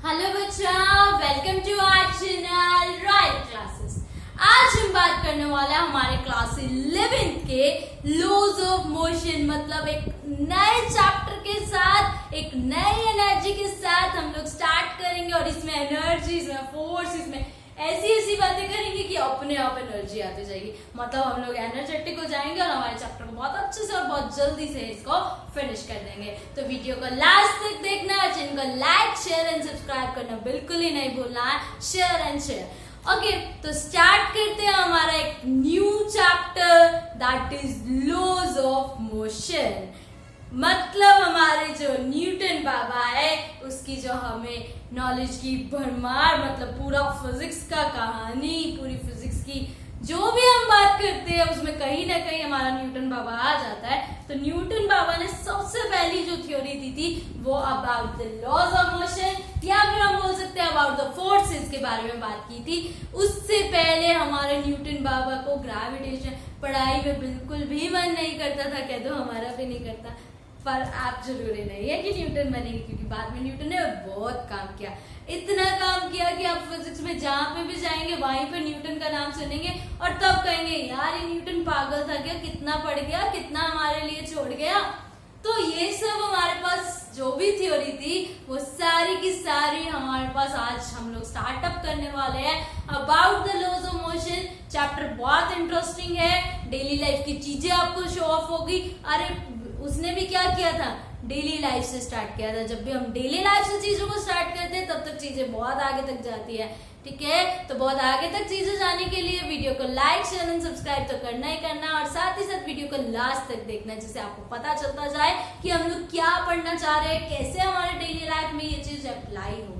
Hello बच्चा, welcome to our channel royal classes. आज हम बात करने वाले हैं हमारे क्लास 11th के लॉज ऑफ मोशन, मतलब एक नए चैप्टर के साथ, एक नई एनर्जी के साथ हम लोग स्टार्ट करेंगे। और इसमें एनर्जी, इसमें फोर्स, इसमें ऐसी बातें करेंगे कि अपने आप एनर्जी आती जाएगी। मतलब हम लोग एनर्जेटिक हो जाएंगे और हमारे चैप्टर को बहुत अच्छे से और बहुत जल्दी से इसको फिनिश कर देंगे। तो वीडियो को लास्ट तक देखना, चैनल को लाइक, शेयर एंड सब्सक्राइब करना बिल्कुल ही नहीं भूलना है। Share and share. ओके, तो स्टार्ट करते हैं हमारा एक new chapter, that is laws of motion. मतलब हमारे जो न्यूटन बाबा है उसकी जो हमें नॉलेज की भरमार, मतलब पूरा फिजिक्स का कहानी, पूरी फिजिक्स की जो भी हम बात करते हैं उसमें कहीं ना कहीं हमारा न्यूटन बाबा आ जाता है। तो न्यूटन बाबा ने सबसे पहली जो थ्योरी दी थी वो about the laws of motion, या फिर हम बोल सकते हैं अबाउट द फोर्सेस के बारे में बात की थी। उससे पहले हमारे न्यूटन बाबा को ग्रेविटेशन पढ़ाई में बिल्कुल भी मन नहीं करता था। कह दो हमारा भी नहीं करता, पर आप जरूरी नहीं है कि न्यूटन बनेंगे, क्योंकि बाद में न्यूटन ने बहुत काम किया। इतना काम किया कि आप फिजिक्स में जहां पे भी जाएंगे वहीं पे न्यूटन का नाम सुनेंगे और तब कहेंगे यार ये न्यूटन पागल था क्या, कितना पढ़ गया, कितना हमारे लिए छोड़ गया। तो ये सब हमारे पास जो भी थ्योरी थी वो सारी की सारी हमारे पास आज हम लोग स्टार्टअप करने वाले हैं about the laws of motion. Chapter बहुत इंटरेस्टिंग है, डेली लाइफ की चीजें आपको शो ऑफ होगी। अरे उसने भी क्या किया था, डेली लाइफ से स्टार्ट किया था। जब भी हम डेली लाइफ से चीजों को स्टार्ट करते हैं तब तक चीजें बहुत आगे तक जाती है। ठीक है, तो बहुत आगे तक चीजें जाने के लिए वीडियो को लाइक, शेयर एंड सब्सक्राइब तो करना ही करना, और साथ ही साथ वीडियो को लास्ट तक देखना, जिससे आपको पता चलता जाए कि हम लोग क्या पढ़ना चाह रहे हैं, कैसे हमारे डेली लाइफ में ये चीज अप्लाई होगी।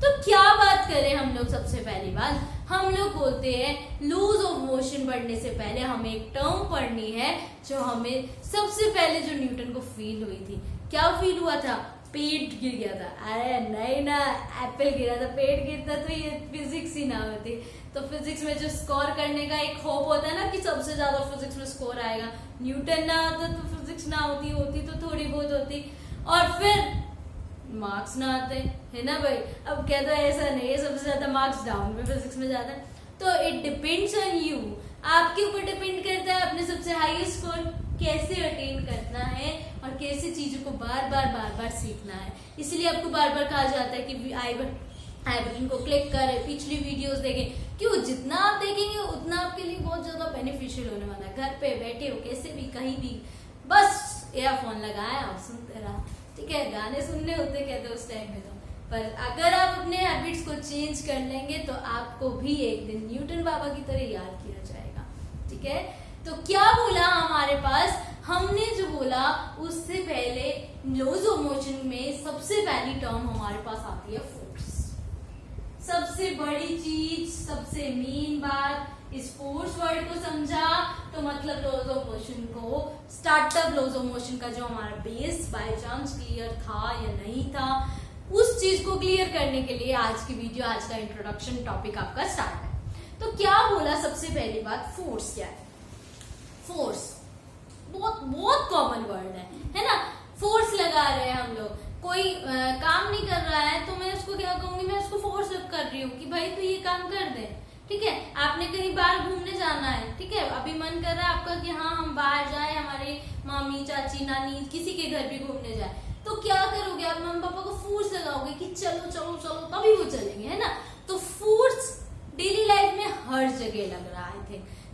तो क्या बात करें हम लोग, सबसे पहली बात हम लोग बोलते हैं लॉज ऑफ मोशन पढ़ने से पहले हमें एक टर्म पढ़नी है जो हमें सबसे पहले जो न्यूटन को फील हुई थी। क्या फील हुआ था? पेट गिर गया था। अरे नहीं ना, एप्पल गिरा था। पेट गिरता तो ये फिजिक्स ही ना होती। तो फिजिक्स में जो स्कोर करने का एक होप होता है ना कि सबसे ज्यादा फिजिक्स में स्कोर आएगा, न्यूटन ना होता तो फिजिक्स ना होती तो थोड़ी बहुत होती, और फिर मार्क्स ना आते, है ना भाई। अब कहते हैं ऐसा नहीं है, सबसे ज्यादा मार्क्स डाउन में फिजिक्स में जाता है। तो इट डिपेंड्स ऑन यू, आपके ऊपर डिपेंड करता है अपने सबसे हाईएस्ट स्कोर कैसे अटेन करना है और कैसे चीजों को बार बार सीखना है। इसलिए आपको बार बार कहा जाता है कि आई बटन को क्लिक करें, पिछली वीडियोस देखें। क्यों? जितना आप देखेंगे उतना आपके लिए बहुत ज्यादा बेनिफिशियल होने वाला है। घर पे बैठे हो, कैसे भी, कहीं भी, बस एयरफोन लगाया और सुनते रहा। ठीक है, गाने सुनने होते कहते उस टाइम में तो, पर अगर आप अपने हैबिट्स को चेंज कर लेंगे तो आपको भी एक दिन न्यूटन बाबा की तरह याद किया जाएगा। ठीक है, तो क्या बोला हमारे पास, हमने जो बोला उससे पहले लॉज ऑफ मोशन में सबसे पहली टर्म हमारे पास आती है फोर्स। सबसे बड़ी चीज, सबसे मेन बात, इस फोर्स वर्ड को समझा तो मतलब लॉज ऑफ मोशन को, स्टार्टअप लॉज ऑफ मोशन का जो हमारा बेस बाय चांस क्लियर था या नहीं था, उस चीज को क्लियर करने के लिए आज की वीडियो, आज का इंट्रोडक्शन टॉपिक आपका स्टार्ट है। तो क्या बोला, सबसे पहली बात फोर्स क्या है। फोर्स बहुत कॉमन वर्ड है ना। फोर्स लगा रहे हैं हम लोग, कोई काम नहीं कर रहा है तो मैं उसको क्या कहूंगी, मैं उसको फोर्स कर रही हूँ कि भाई तू ये काम कर दे। ठीक है, आपने कहीं बाहर घूमने जाना है, ठीक है, अभी मन कर रहा है आपका कि हाँ हम बाहर जाए, हमारे मामी, चाची, नानी, किसी के घर भी घूमने जाए, तो क्या करोगे आप? मम्मी पापा को फोर्स लगाओगे कि चलो चलो चलो, तभी वो चलेंगे, है ना। तो फोर्स डेली लाइफ में हर जगह लग रहा है।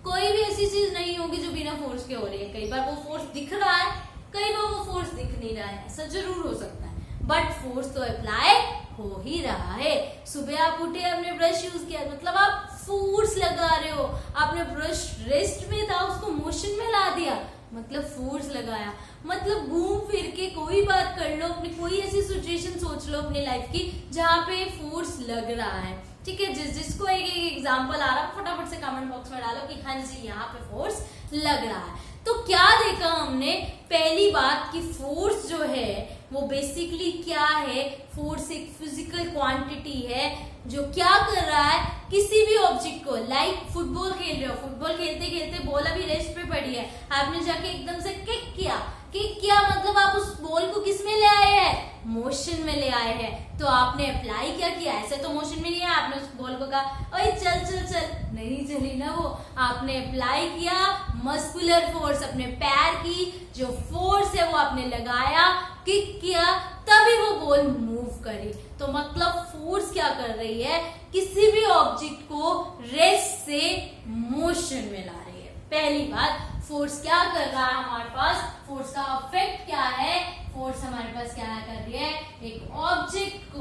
कोई भी ऐसी चीज नहीं होगी जो बिना फोर्स के हो रही है। कई बार वो फोर्स दिख रहा है, कई बार वो फोर्स दिख नहीं रहा है, ऐसा जरूर हो सकता है, बट फोर्स तो अप्लाई हो ही रहा है। सुबह आप उठे, आपने ब्रश यूज किया, मतलब आप फोर्स लगा रहे हो। आपने ब्रश रेस्ट में था, उसको मोशन में ला दिया, मतलब फोर्स लगाया। मतलब घूम फिर के कोई बात कर लो, अपनी कोई ऐसी सिचुएशन सोच लो अपनी लाइफ की जहां पे फोर्स लग रहा है। ठीक है, जिसको एक एग्जांपल आ रहा है फटाफट से कमेंट बॉक्स में डालो कि हाँ जी यहाँ पे फोर्स लग रहा है। तो क्या देखा हमने, पहली बात कि फोर्स जो है वो बेसिकली क्या है, फोर्स एक फिजिकल क्वांटिटी है जो क्या कर रहा है, किसी भी ऑब्जेक्ट को, लाइक फुटबॉल खेल रहे हो, फुटबॉल खेलते खेलते बॉल अभी रेस्ट पे पड़ी है, आपने जाके एकदम से किक किया, किक किया मतलब आप उस बॉल को किस में ले आए हैं, मोशन में ले आए हैं। तो आपने अप्लाई क्या किया, ऐसे तो मोशन में नहीं है, आपने उस बॉल को कहा ओए चल चल चल, नहीं चली ना वो, आपने अप्लाई किया मस्कुलर फोर्स, अपने पैर की जो फोर्स है वो आपने लगाया, किक किया, तभी वो बॉल मूव करी। तो मतलब फोर्स क्या कर रही है, किसी भी ऑब्जेक्ट को रेस्ट से मोशन में ला रही है। पहली बात, फोर्स क्या कर रहा है हमारे पास, फोर्स का इफेक्ट क्या है, फोर्स हमारे पास क्या कर रही है, एक ऑब्जेक्ट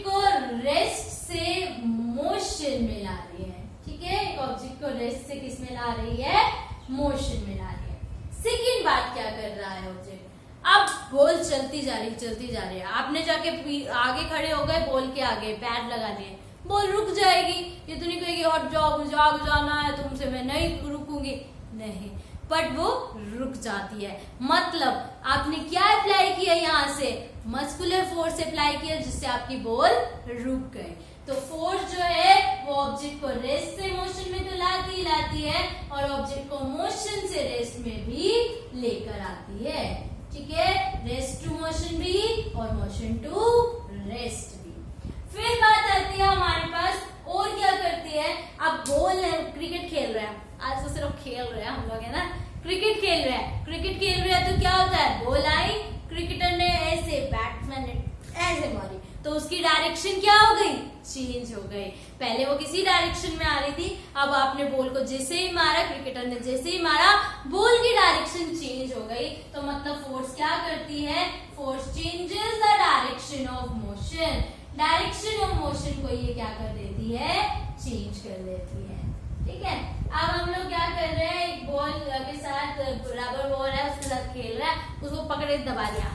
को रेस्ट से मोशन में ला रही है। ठीक है, एक ऑब्जेक्ट को रेस्ट से किस में ला रही है, मोशन में ला रही है। सेकेंड बात क्या कर रहा है ऑब्जेक्ट, अब बॉल चलती जा रही है, आपने जाके आगे खड़े हो गए, बॉल के आगे पैर लगा लिए, बॉल रुक जाएगी, ये तो नहीं कहेगी हट जाओ मुझे आगे जाना है तुमसे, मैं नहीं रुकूंगी, नहीं, बट वो रुक जाती है। मतलब आपने क्या अप्लाई किया, यहाँ से मस्कुलर फोर्स अप्लाई किया जिससे आपकी बॉल रुक गई। तो फोर्स जो है वो ऑब्जेक्ट को रेस्ट से मोशन में तो लाती है और ऑब्जेक्ट को मोशन से रेस्ट में भी लेकर आती है। ठीक है, रेस्ट टू मोशन भी और मोशन टू रेस्ट भी। फिर बात आती है हमारे पास और क्या करती है, अब बॉल है, क्रिकेट खेल रहे हैं, आज तो सिर्फ खेल रहे हैं हम लोग, है ना, क्रिकेट खेल रहे हैं तो क्या होता है, बॉल आई, क्रिकेटर ने ऐसे, बैट्समैन ने ऐसे मारी, तो उसकी डायरेक्शन क्या हो गई, चेंज हो गई। पहले वो किसी डायरेक्शन में आ रही थी, अब आपने बॉल को जैसे ही मारा, क्रिकेटर ने जैसे ही मारा, बॉल की डायरेक्शन चेंज हो गई। तो मतलब फोर्स क्या करती है, force changes the direction of motion, direction of motion को ये क्या कर देती है, चेंज कर देती है। ठीक है, अब हम लोग क्या कर रहे हैं, एक बॉल के साथ, रबर बॉल है उसके साथ खेल रहा है, उसको पकड़े दबा दिया,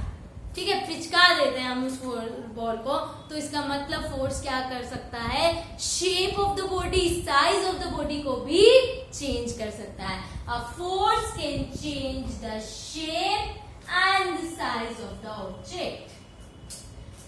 ठीक है, पिचका देते हैं हम उस बॉल को, तो इसका मतलब फोर्स क्या कर सकता है, shape of the body, size of the body को भी चेंज कर सकता है। A force can change the shape and the size of the object.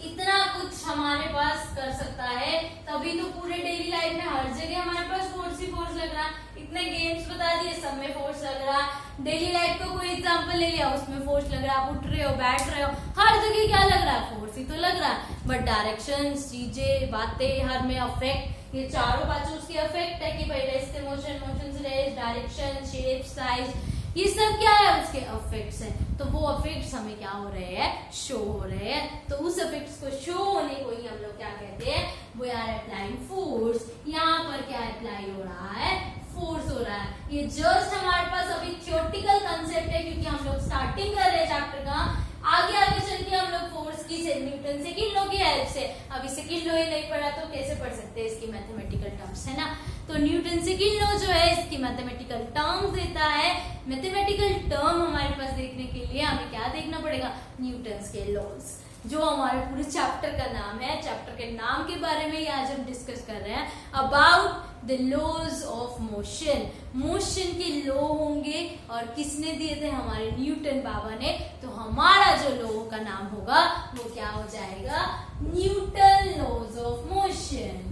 इतना कुछ हमारे पास कर सकता है, तभी तो पूरे डेली लाइफ में हर जगह हमारे पास फोर्स ही फोर्स लग रहा है। इतने गेम्स बता दिए, सब में फोर्स लग रहा है। डेली लाइफ का कोई एग्जांपल ले लिया, उसमें फोर्स लग रहा है, आप उठ रहे हो, बैठ रहे हो, हर जगह क्या लग रहा है, फोर्स ही तो लग रहा है। बट डायरेक्शन, चीजें, बातें, हर में अफेक्ट, ये चारों बातें उसकी अफेक्ट है कि भाई रेस्ट से मोशन, मोशन से रेस्ट, डायरेक्शन, शेप, साइज, ये सब क्या है, उसके इफेक्ट्स हैं। तो वो इफेक्ट्स हमें क्या हो रहे हैं, शो हो रहे हैं। तो उस इफेक्ट्स को शो होने को ही हम लोग क्या कहते हैं, वी आर अप्लाइंग फोर्स। यहाँ पर क्या अप्लाई हो रहा है, फोर्स हो रहा है। ये जस्ट हमारे पास अभी थ्योरेटिकल कंसेप्ट है, क्योंकि हम लोग स्टार्टिंग कर रहे हैं चैप्टर का। आगे आगे चल के हम लोग फोर्स की न्यूटन सेकंड लॉ की हेल्प से, अभी सेकंड लॉ ही नहीं पढ़ा तो कैसे पढ़ सकते हैं इसकी मैथमेटिकल टर्म्स, है ना। तो न्यूटन सेकंड लॉ जो है इसकी मैथमेटिकल टर्म्स देता है। मैथमेटिकल टर्म हमारे पास देखने के लिए हमें क्या देखना पड़ेगा, न्यूटन्स के लॉज, जो हमारे पूरे चैप्टर का नाम है। चैप्टर के नाम के बारे में ही आज हम डिस्कस कर रहे हैं, about the laws of motion. Motion के लॉ होंगे और किसने दिए थे, हमारे न्यूटन बाबा ने। तो हमारा जो लॉ का नाम होगा वो क्या हो जाएगा, Newton laws of motion.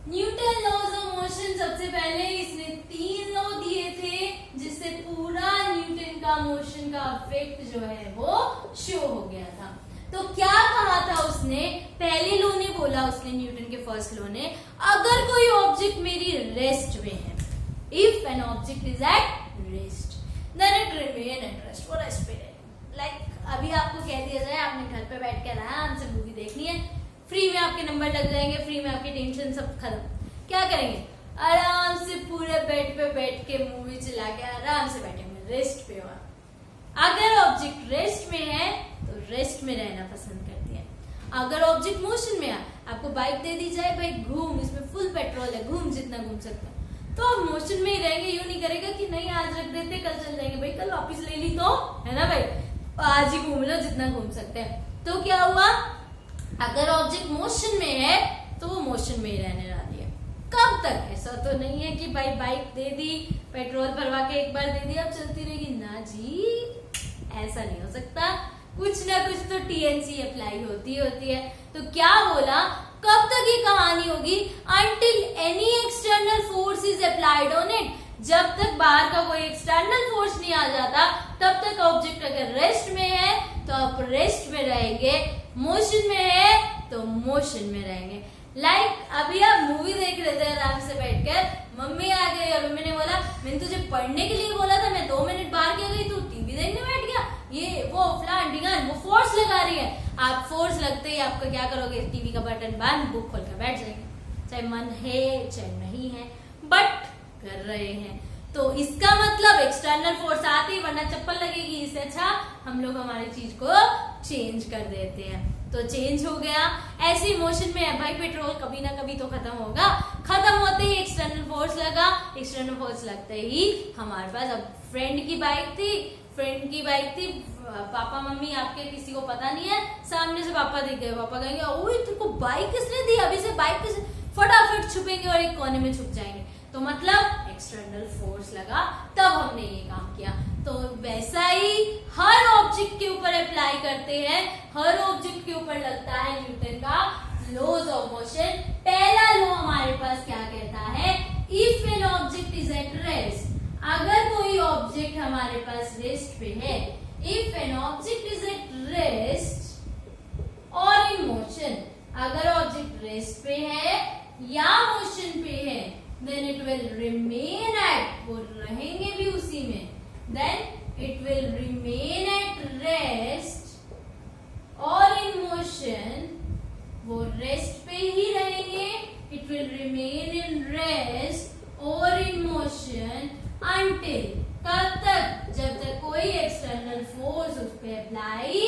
Newton laws of motion, सबसे पहले इसने 3 लॉ दिए थे जिससे पूरा न्यूटन का मोशन का इफेक्ट जो है वो शो हो गया था। तो क्या कहा था उसने, पहले लॉ ने बोला उसने, न्यूटन के फर्स्ट लॉ ने, अगर कोई ऑब्जेक्ट मेरी रेस्ट में है, if an object is at rest then it remain at rest for rest period. Like अभी आपको कह दिया जाए आपने घर पे बैठ के आराम से मूवी देखनी है, फ्री में आपके नंबर लग जाएंगे, फ्री में आपके टेंशन सब खत्म, क्या करेंगे, आराम से पूरे बेड पे बैठ के मूवी चला के आराम से बैठेंगे, रेस्ट पे हो। अगर ऑब्जेक्ट रेस्ट में है तो रेस्ट में रहना पसंद करती है। अगर ऑब्जेक्ट मोशन में है, आपको बाइक दे दी जाए, भाई घूम, इसमें फुल पेट्रोल है, घूम जितना घूम सकते हैं, तो आप मोशन में ही रहेंगे। यूं नहीं करेगा कि नहीं आज रख देते कल चल जाएंगे, भाई कल वापिस ले ली तो, है ना भाई, आज ही घूम लो जितना घूम सकते हैं। तो क्या हुआ, अगर ऑब्जेक्ट मोशन में है तो वो मोशन में ही रहने वाली है। कब तक, ऐसा तो नहीं है कि भाई बाइक दे दी, पेट्रोल भरवा के एक बार दे दी, अब चलती रहेगी, ना जी, ऐसा नहीं हो सकता। कुछ ना कुछ तो टीएनसी अप्लाई होती है। तो क्या बोला, कब तक ये कहानी होगी, until any external force is applied on it, जब तक बाहर का कोई एक्सटर्नल फोर्स नहीं आ जाता तब तक ऑब्जेक्ट अगर रेस्ट में है तो आप रेस्ट में रहेंगे, मोशन में है तो मोशन में रहेंगे। अभी आप मूवी देख रहे थे आराम से बैठकर, मम्मी आ गई और मम्मी ने बोला मैंने तुझे पढ़ने के लिए बोला था, मैं 2 मिनट बाहर क्या गई, तू टीवी देखने बैठ गया, ये वो फलान ढिंगान, वो फोर्स लगा रही है। आप फोर्स लगते ही आपका क्या करोगे, टीवी का बटन बंद, बुक खोल कर बैठ जाएंगे, चाहे मन है चाहे नहीं है, बट कर रहे हैं। तो इसका मतलब एक्सटर्नल फोर्स आती, वरना चप्पल लगेगी, इससे अच्छा हम लोग हमारी चीज को चेंज कर देते हैं। तो चेंज हो गया। ऐसी मोशन में है भाई, पेट्रोल कभी ना कभी तो खत्म होगा, खत्म होते ही एक्सटर्नल फोर्स लगा, एक्सटर्नल फोर्स लगते ही हमारे पास, अब फ्रेंड की बाइक थी, पापा मम्मी आपके किसी को पता नहीं है, सामने से पापा दिख गए, पापा कहेंगे ओए तेरे को बाइक किसने दी, अभी से बाइक किसने, फटाफट छुपेंगे और एक कोने में छुप जाएंगे। तो मतलब एक्सटर्नल फोर्स लगा, तब हमने ये काम किया। तो वैसा ही हर ऑब्जेक्ट के ऊपर अप्लाई करते हैं, हर ऑब्जेक्ट के ऊपर लगता है न्यूटन का लॉज ऑफ मोशन। पहला लॉ हमारे पास क्या कहता है, if an object is at rest, अगर कोई ऑब्जेक्ट हमारे पास रेस्ट पे है, if an object is at rest और इन मोशन, अगर ऑब्जेक्ट रेस्ट पे है या मोशन पे है, then it will remain at, वो रहेंगे भी उसी में, then it will remain at rest और in motion, वो रेस्ट पे ही रहेंगे, it will remain in rest और in motion until, कब तक, जब तक कोई एक्सटर्नल फोर्स उस पे अप्लाई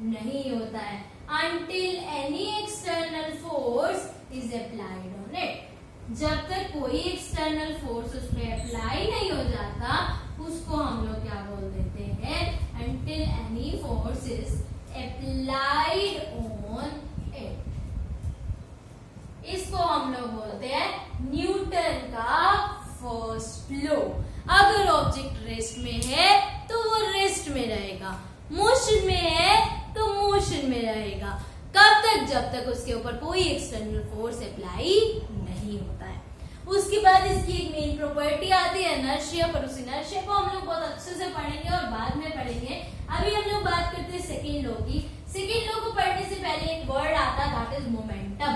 नहीं होता है, until any external force is applied on it, जब तक कोई एक्सटर्नल फोर्स उसमें अप्लाई नहीं हो जाता, उसको हम लोग क्या बोल देते हैं, until any force is applied on it, इसको हम लोग बोलते हैं न्यूटन का फर्स्ट लॉ। अगर ऑब्जेक्ट रेस्ट में है तो वो रेस्ट में रहेगा, मोशन में है तो मोशन में रहेगा, कब तक, जब तक उसके ऊपर कोई एक्सटर्नल फोर्स अप्लाई नहीं होता है। उसके बाद इसकी एक मेन प्रॉपर्टी आती है इनर्शिया, पर उस इनर्शिया को हम लोग बहुत अच्छे से पढ़ेंगे और बाद में पढ़ेंगे। अभी हम लोग बात करते हैं सेकेंड लॉ की। सेकेंड लॉ को पढ़ने से पहले एक वर्ड आता है, दैट इज मोमेंटम,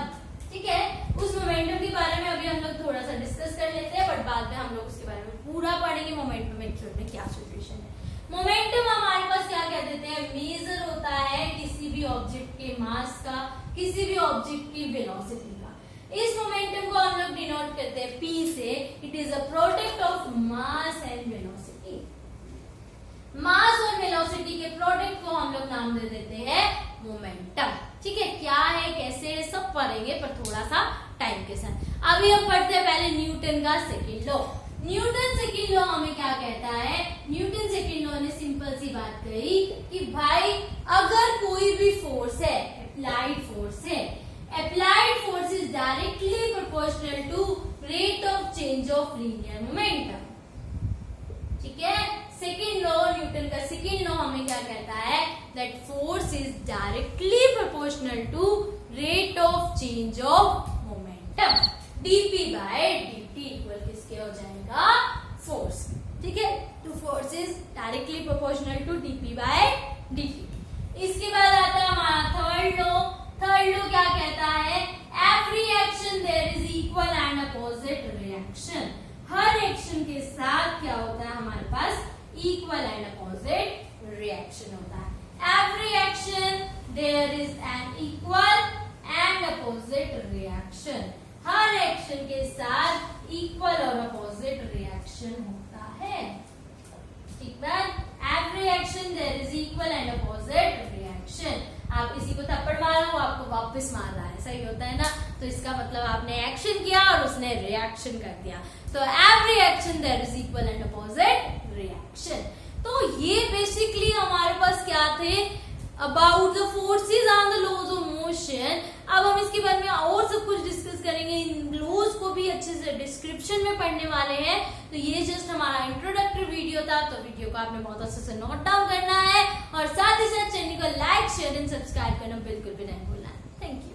ठीक है। उस मोमेंटम के बारे में अभी हम लोग थोड़ा सा डिस्कस कर लेते हैं, बट बाद में हम लोग उसके बारे में पूरा पढ़ेंगे, मोमेंटम में क्या सिचुएशन है। मोमेंटम हमारे पास क्या कह देते हैं, मेजर होता है किसी भी ऑब्जेक्ट के मास का, किसी भी ऑब्जेक्ट की वेलोसिटी का। इस मोमेंटम को हम लोग डिनोट करते हैं P से, it is a product of mass and velocity. Mass और वेलोसिटी के प्रोडक्ट को हम लोग नाम दे देते हैं मोमेंटम, ठीक है। क्या है कैसे है सब पढ़ेंगे, पर थोड़ा सा टाइम के साथ। अभी हम पढ़ते हैं पहले न्यूटन का second law. Newton second law हमें क्या कहता है, न्यूटन सेकेंड लॉ ने सिंपल सी बात कही कि भाई अगर कोई भी फोर्स है, अप्लाइड फोर्स है, applied force is directly proportional to rate of change of linear momentum, ठीक है। सेकेंड लॉ, न्यूटन का सेकेंड लॉ हमें क्या कहता है, that force is directly proportional to rate of change of momentum, dp by dt equal किसके हो जाएगा, फोर्स, ठीक है। To force is directly proportional to dp by dt। इसके बाद आता है हमारा थर्ड लॉ। थर्ड लॉ क्या कहता है, every action there is equal and opposite reaction. हर एक्शन के साथ क्या होता है हमारे पास, इक्वल एंड अपोजिट रिएक्शन होता है। Every action there is an equal and opposite reaction, हर एक्शन के साथ इक्वल और अपोजिट रिएक्शन होता है, ठीक है। Every action there is equal and opposite reaction. आप किसी को थप्पड़ मारो वो आपको वापस मार रहा है, सही होता है ना, तो इसका मतलब आपने एक्शन किया और उसने रिएक्शन कर दिया। तो every action there is equal and opposite reaction. तो ये बेसिकली हमारे पास क्या थे, about the forces and the laws of motion. अब हम इसके बारे में और सब कुछ डिस्कस करेंगे, इन लॉज को भी अच्छे से डिस्क्रिप्शन में पढ़ने वाले हैं। तो ये जस्ट हमारा इंट्रोडक्टरी वीडियो था, तो वीडियो को आपने बहुत अच्छे से नोट डाउन करना है और साथ ही साथ चैनल को लाइक शेयर एंड सब्सक्राइब करना बिल्कुल भी नहीं भूलना है। Thank you.